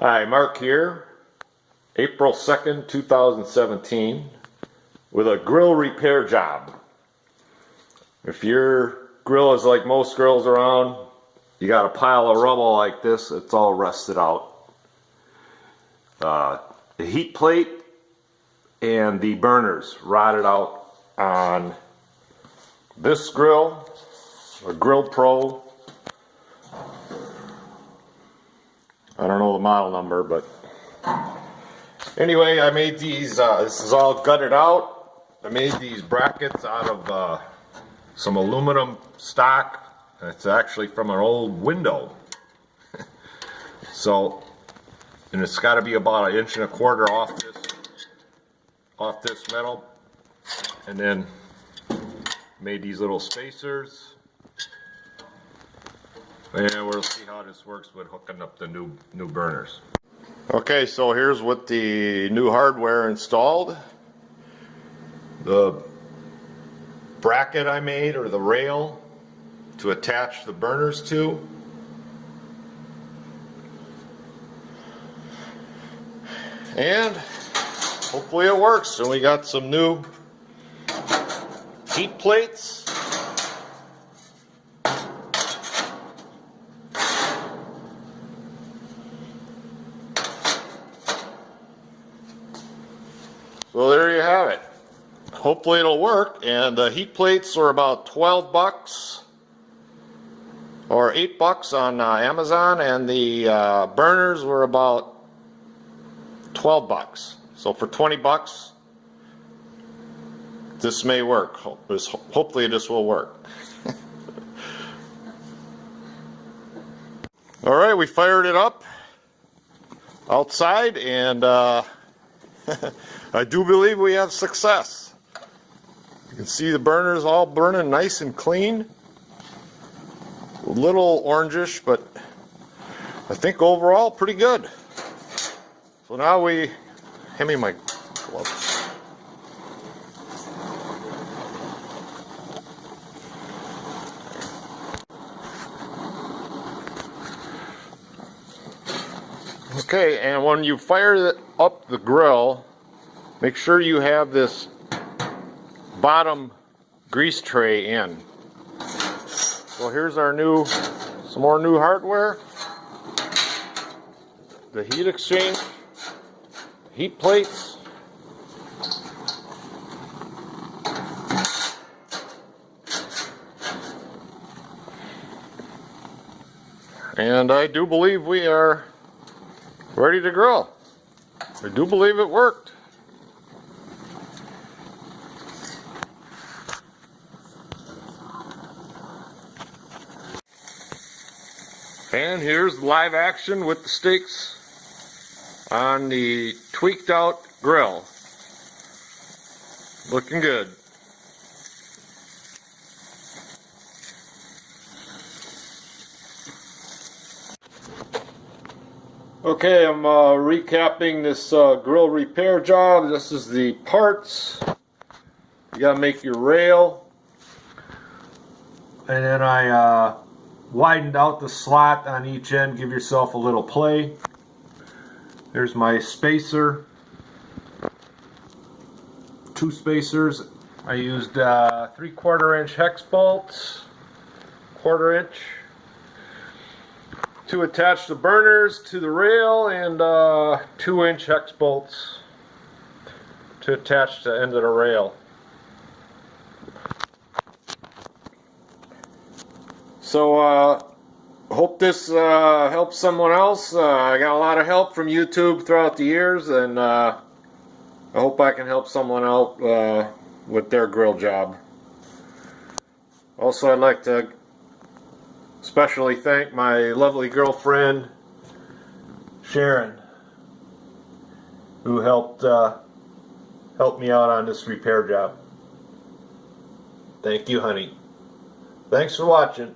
Hi, Mark here, April 2nd, 2017, with a grill repair job. If your grill is like most grills around, you got a pile of rubble like this, it's all rusted out. The heat plate and the burners rotted out on this grill, a Grill Pro. I don't know the model number, but anyway, I made these, this is all gutted out. I made these brackets out of some aluminum stock. It's actually from an old window. So, and it's got to be about 1.25 inches off this metal. And then made these little spacers. And we'll see how this works with hooking up the new burners. Okay, so here's what the new hardware installed. The bracket I made, or the rail to attach the burners to. And hopefully it works. And we got some new heat plates. So there you have it. Hopefully it'll work. And the heat plates are about $12 or $8 on Amazon, and the burners were about $12. So for $20, this may work. Hopefully this will work. All right, we fired it up outside, and I do believe we have success. You can see the burners all burning nice and clean. A little orangish, but I think overall pretty good. So now hand me my gloves. Okay, and when you fire up the grill, make sure you have this bottom grease tray in. So here's our some more new hardware. The heat exchange, heat plates. And I do believe we are ready to grill. I do believe it worked. And here's live action with the steaks on the tweaked out grill. Looking good. Okay, I'm recapping this grill repair job. This is the parts. You gotta make your rail. And then I widened out the slot on each end, give yourself a little play. There's my spacer, 2 spacers. I used 3/4 inch hex bolts, 1/4 inch, to attach the burners to the rail, and 2-inch hex bolts to attach the end of the rail. So hope this helps someone else. I got a lot of help from YouTube throughout the years, and I hope I can help someone out with their grill job. Also, I'd like to especially thank my lovely girlfriend Sharon, who helped me out on this repair job. Thank you, honey. Thanks for watching.